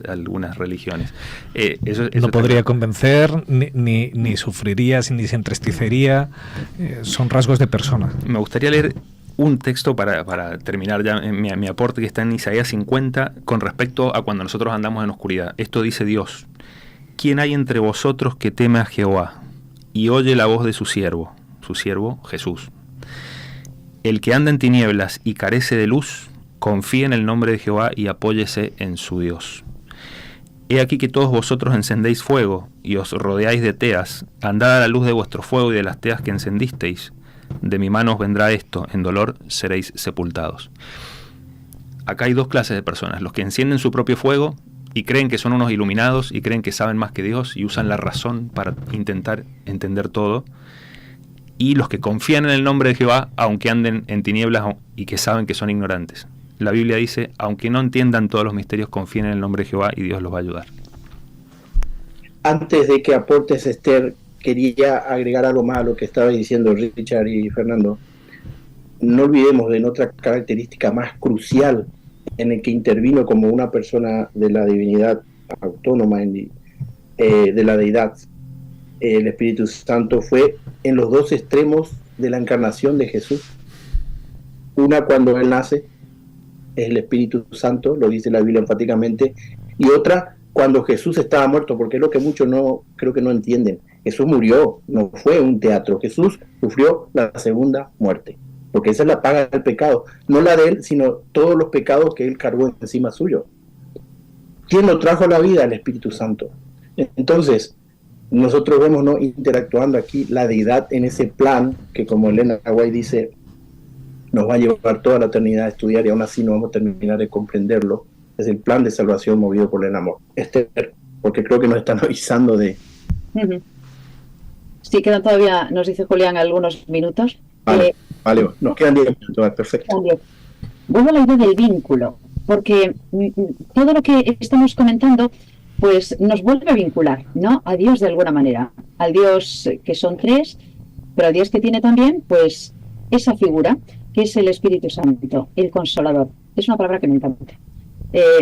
religiones. Eso no podría convencer, ni sufriría, ni se entristecería. Son rasgos de persona. Me gustaría leer un texto para terminar ya mi aporte, que está en Isaías 50, con respecto a cuando nosotros andamos en oscuridad. Esto dice Dios: ¿quién hay entre vosotros que teme a Jehová y oye la voz de su siervo Jesús? El que anda en tinieblas y carece de luz, confíe en el nombre de Jehová y apóyese en su Dios. He aquí que todos vosotros encendéis fuego y os rodeáis de teas, andad a la luz de vuestro fuego y de las teas que encendisteis. De mi mano os vendrá esto, en dolor seréis sepultados. Acá hay dos clases de personas: los que encienden su propio fuego y creen que son unos iluminados y creen que saben más que Dios y usan la razón para intentar entender todo, y los que confían en el nombre de Jehová aunque anden en tinieblas y que saben que son ignorantes. La Biblia dice: aunque no entiendan todos los misterios, confíen en el nombre de Jehová y Dios los va a ayudar. Antes de que aportes, Esther, quería agregar algo más a lo que estaba diciendo Richard y Fernando. No olvidemos de otra característica más crucial en el que intervino como una persona de la divinidad autónoma, de la deidad. El Espíritu Santo fue en los dos extremos de la encarnación de Jesús. Una cuando Él nace, es el Espíritu Santo, lo dice la Biblia enfáticamente, y otra cuando Jesús estaba muerto, porque es lo que muchos creo que no entienden. Jesús murió, no fue un teatro. Jesús sufrió la segunda muerte, porque esa es la paga del pecado, no la de Él, sino todos los pecados que Él cargó encima suyo. ¿Quién lo trajo a la vida? El Espíritu Santo. Entonces, nosotros vemos, ¿no?, interactuando aquí la deidad en ese plan que, como Elena White dice, nos va a llevar toda la eternidad a estudiar, y aún así no vamos a terminar de comprenderlo. Es el plan de salvación movido por el amor. Esther, porque creo que nos están avisando de... Sí, quedan todavía, nos dice Julián, algunos minutos. Vale, nos quedan 10 minutos, perfecto. Vuelvo a la idea del vínculo, porque todo lo que estamos comentando pues nos vuelve a vincular, ¿no?, a Dios de alguna manera, al Dios que son tres, pero al Dios que tiene también pues esa figura que es el Espíritu Santo, el Consolador. Es una palabra que me encanta.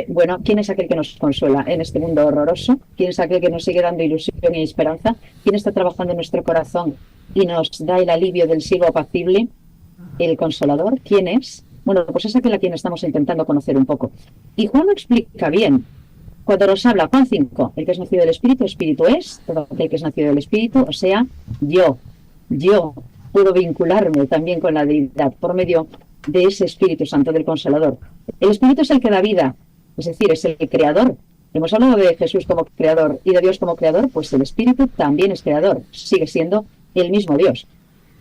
Bueno, ¿quién es aquel que nos consuela en este mundo horroroso? ¿Quién es aquel que nos sigue dando ilusión y esperanza? ¿Quién está trabajando en nuestro corazón y nos da el alivio del cielo apacible? ¿El Consolador? ¿Quién es? Bueno, pues es aquel a quien estamos intentando conocer un poco. Y Juan lo explica bien. Cuando nos habla, Juan 5, el que es nacido del Espíritu, Espíritu es, todo aquel que es nacido del Espíritu, o sea, yo puedo vincularme también con la deidad por medio de ese Espíritu Santo, del Consolador. El Espíritu es el que da vida, es decir, es el creador. Hemos hablado de Jesús como creador y de Dios como creador, pues el Espíritu también es creador, sigue siendo el mismo Dios.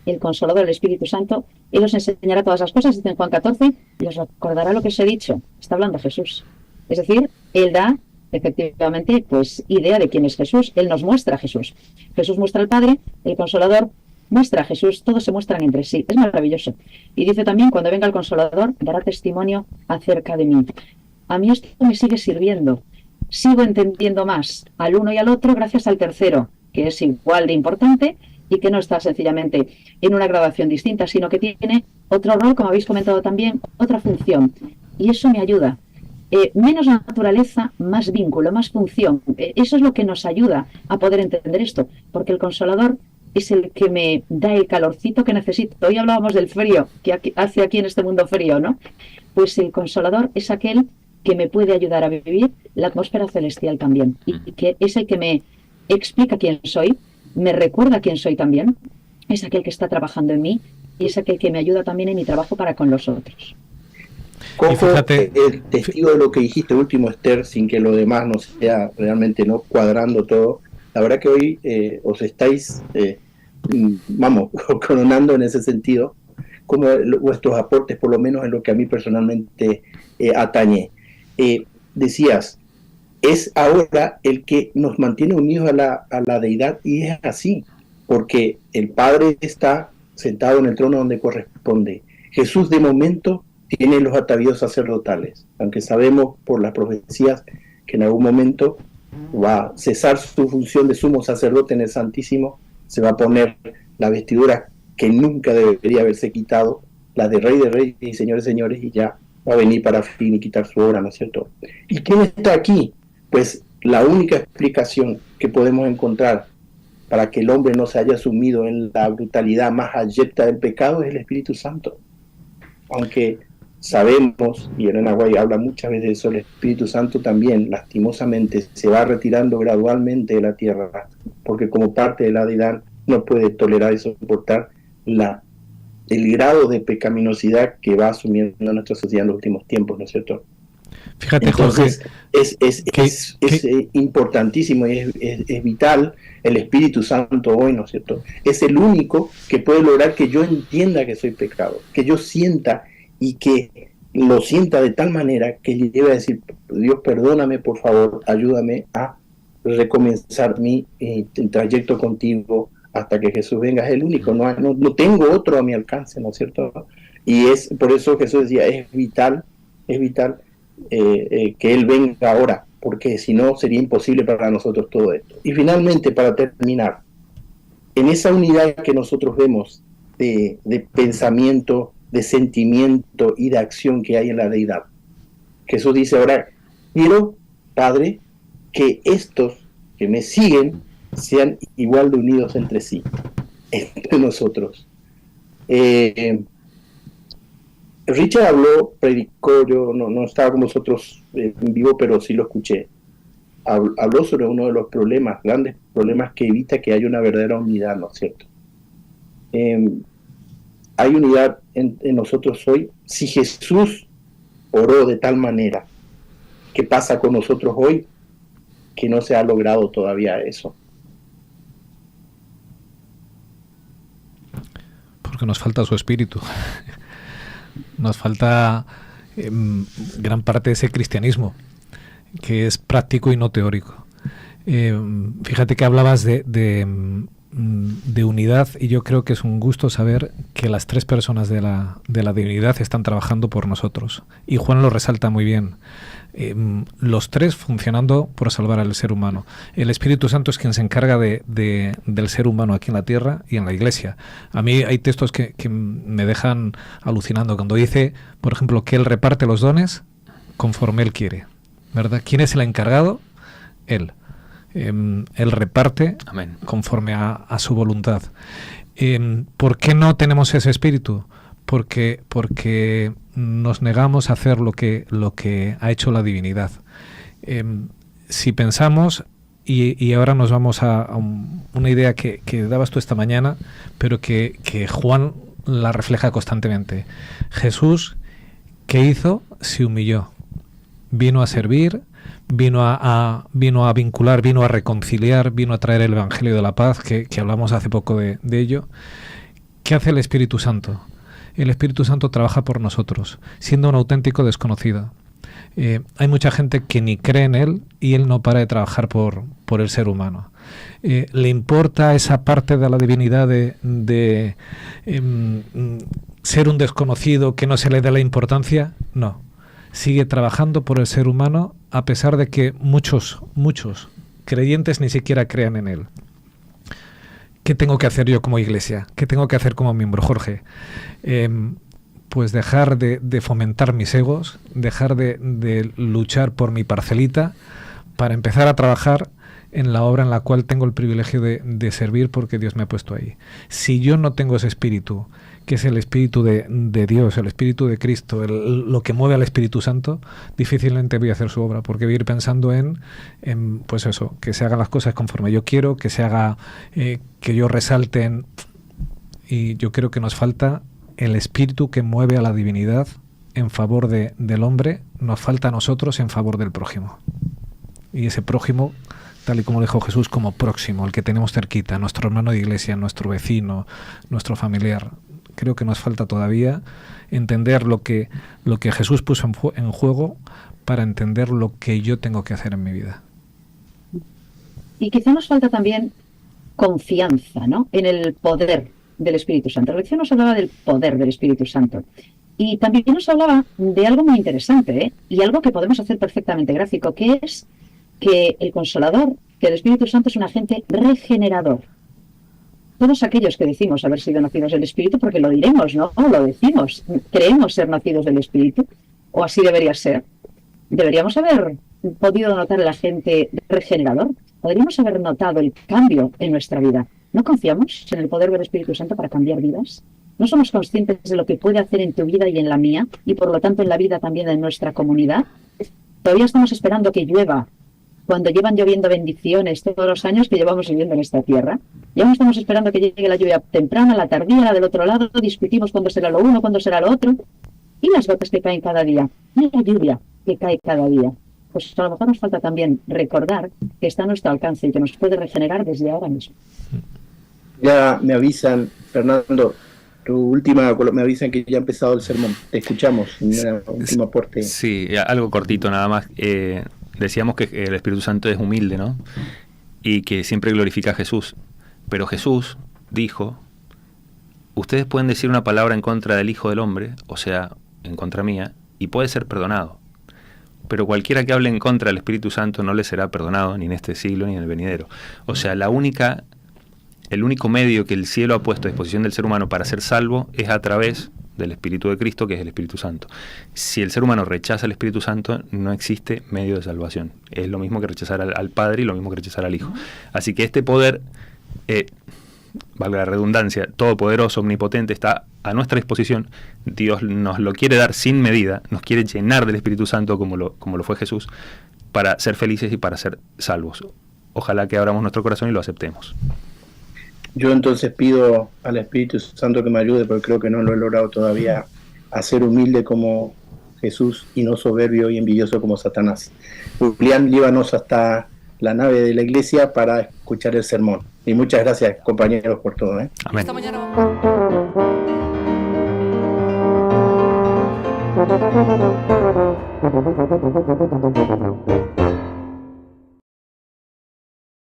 El Consolador, el Espíritu Santo, Él os enseñará todas las cosas, dice en Juan 14, y os recordará lo que os he dicho. Está hablando Jesús. Es decir, Él da, efectivamente, pues idea de quién es Jesús. Él nos muestra a Jesús. Jesús muestra al Padre, el Consolador muestra a Jesús, todos se muestran entre sí. Es maravilloso. Y dice también, cuando venga el Consolador, dará testimonio acerca de mí. A mí esto me sigue sirviendo. Sigo entendiendo más al uno y al otro gracias al tercero, que es igual de importante y que no está sencillamente en una gradación distinta, sino que tiene otro rol, como habéis comentado también, otra función. Y eso me ayuda. Menos naturaleza, más vínculo, más función. Eso es lo que nos ayuda a poder entender esto, porque el Consolador es el que me da el calorcito que necesito. Hoy hablábamos del frío que hace aquí en este mundo frío, ¿no? Pues el Consolador es aquel que me puede ayudar a vivir la atmósfera celestial también, y que es el que me explica quién soy, me recuerda quién soy también, es aquel que está trabajando en mí y es aquel que me ayuda también en mi trabajo para con los otros. Cojo el testigo de lo que dijiste último, Esther, sin que lo demás no sea realmente no cuadrando todo. La verdad que hoy os estáis, coronando en ese sentido, como vuestros aportes, por lo menos en lo que a mí personalmente atañe. Decías, es ahora el que nos mantiene unidos a la deidad, y es así, porque el Padre está sentado en el trono donde corresponde. Jesús de momento tiene los atavíos sacerdotales, aunque sabemos por las profecías que en algún momento va a cesar su función de sumo sacerdote en el Santísimo, se va a poner la vestidura que nunca debería haberse quitado, la de Rey de Reyes y Señores de Señores, y ya va a venir para finiquitar su obra, ¿no es cierto? ¿Y quién está aquí? Pues la única explicación que podemos encontrar para que el hombre no se haya sumido en la brutalidad más abyecta del pecado es el Espíritu Santo. Aunque sabemos, y Elena White habla muchas veces de eso, el Espíritu Santo también, lastimosamente, se va retirando gradualmente de la tierra, porque como parte de la deidad no puede tolerar y soportar el grado de pecaminosidad que va asumiendo nuestra sociedad en los últimos tiempos, ¿no es cierto? Fíjate, entonces, Jorge, es importantísimo y es vital el Espíritu Santo hoy, ¿no es cierto? Es el único que puede lograr que yo entienda que soy pecado, que yo sienta y que lo sienta de tal manera que llegue a decir, Dios, perdóname, por favor, ayúdame a recomenzar mi trayecto contigo hasta que Jesús venga. Es el único, no tengo otro a mi alcance, ¿no es cierto? Y es por eso Jesús decía, es vital que Él venga ahora, porque si no sería imposible para nosotros todo esto. Y finalmente, para terminar, en esa unidad que nosotros vemos de pensamiento, de sentimiento y de acción que hay en la deidad, Jesús dice ahora, quiero, Padre, que estos que me siguen sean igual de unidos entre sí, entre nosotros. Richard habló, predicó, yo no estaba con vosotros en vivo, pero sí lo escuché. Habló sobre uno de los problemas, grandes problemas que evita que haya una verdadera unidad, ¿no es cierto? Hay unidad en nosotros hoy. Si Jesús oró de tal manera, ¿qué pasa con nosotros hoy? Que no se ha logrado todavía eso. Porque nos falta su espíritu. Nos falta gran parte de ese cristianismo, que es práctico y no teórico. Fíjate que hablabas de unidad, y yo creo que es un gusto saber que las tres personas de la divinidad están trabajando por nosotros. Y Juan lo resalta muy bien. Los tres funcionando por salvar al ser humano. El Espíritu Santo es quien se encarga del ser humano aquí en la tierra y en la iglesia. A mí hay textos que me dejan alucinando cuando dice, por ejemplo, que Él reparte los dones conforme Él quiere, ¿verdad? ¿Quién es el encargado? Él. Él reparte Amén. Conforme a su voluntad. ¿Por qué no tenemos ese espíritu? Porque nos negamos a hacer lo que ha hecho la divinidad. Si pensamos, y ahora nos vamos a una idea que dabas tú esta mañana, pero que Juan la refleja constantemente. Jesús, ¿qué hizo? Se humilló. Vino a servir, vino a vincular, vino a reconciliar, vino a traer el Evangelio de la paz, que hablamos hace poco de ello. ¿Qué hace el Espíritu Santo? El Espíritu Santo trabaja por nosotros, siendo un auténtico desconocido. Hay mucha gente que ni cree en Él y Él no para de trabajar por el ser humano. ¿Le importa esa parte de la divinidad de ser un desconocido que no se le dé la importancia? No. Sigue trabajando por el ser humano a pesar de que muchos creyentes ni siquiera crean en Él. ¿Qué tengo que hacer yo como iglesia? ¿Qué tengo que hacer como miembro, Jorge? Pues dejar de fomentar mis egos, dejar de luchar por mi parcelita, para empezar a trabajar en la obra en la cual tengo el privilegio de servir, porque Dios me ha puesto ahí. Si yo no tengo ese espíritu que es el Espíritu de Dios, el Espíritu de Cristo, lo que mueve al Espíritu Santo, difícilmente voy a hacer su obra, porque voy a ir pensando en pues eso, que se hagan las cosas conforme yo quiero, que se haga, que yo resalte y yo creo que nos falta el Espíritu que mueve a la divinidad en favor del hombre, nos falta a nosotros en favor del prójimo. Y ese prójimo, tal y como dijo Jesús, como próximo, el que tenemos cerquita, nuestro hermano de iglesia, nuestro vecino, nuestro familiar. Creo que nos falta todavía entender lo que Jesús puso en juego para entender lo que yo tengo que hacer en mi vida. Y quizá nos falta también confianza, ¿no?, en el poder del Espíritu Santo. La lección nos hablaba del poder del Espíritu Santo. Y también nos hablaba de algo muy interesante, y algo que podemos hacer perfectamente gráfico, que es que el Consolador, que el Espíritu Santo es un agente regenerador. Todos aquellos que decimos haber sido nacidos del Espíritu, porque lo diremos, ¿no? O lo decimos, creemos ser nacidos del Espíritu, o así debería ser. Deberíamos haber podido notar el agente regenerador. Podríamos haber notado el cambio en nuestra vida. ¿No confiamos en el poder del Espíritu Santo para cambiar vidas? ¿No somos conscientes de lo que puede hacer en tu vida y en la mía, y por lo tanto en la vida también de nuestra comunidad? Todavía estamos esperando que llueva, cuando llevan lloviendo bendiciones todos los años que llevamos viviendo en esta tierra. Ya no estamos esperando que llegue la lluvia temprana, la tardía, la del otro lado, discutimos cuándo será lo uno, cuándo será lo otro. Y las gotas que caen cada día, y la lluvia que cae cada día. Pues a lo mejor nos falta también recordar que está a nuestro alcance y que nos puede regenerar desde ahora mismo. Ya me avisan, Fernando, me avisan que ya ha empezado el sermón. Te escuchamos, un último aporte. Sí, algo cortito nada más. Decíamos que el Espíritu Santo es humilde, ¿no? Y que siempre glorifica a Jesús. Pero Jesús dijo, ustedes pueden decir una palabra en contra del Hijo del Hombre, o sea, en contra mía, y puede ser perdonado. Pero cualquiera que hable en contra del Espíritu Santo no le será perdonado, ni en este siglo ni en el venidero. O sea, el único medio que el cielo ha puesto a disposición del ser humano para ser salvo es a través del Espíritu de Cristo, que es el Espíritu Santo. Si el ser humano rechaza el Espíritu Santo, no existe medio de salvación. Es lo mismo que rechazar al Padre y lo mismo que rechazar al Hijo. Así que este poder, valga la redundancia, todopoderoso, omnipotente, está a nuestra disposición. Dios nos lo quiere dar sin medida, nos quiere llenar del Espíritu Santo como lo fue Jesús, para ser felices y para ser salvos. Ojalá que abramos nuestro corazón y lo aceptemos. Yo entonces pido al Espíritu Santo que me ayude, porque creo que no lo he logrado todavía, a ser humilde como Jesús y no soberbio y envidioso como Satanás. Julián, llévanos hasta la nave de la iglesia para escuchar el sermón. Y muchas gracias, compañeros, por todo. Amén. Esta mañana vamos.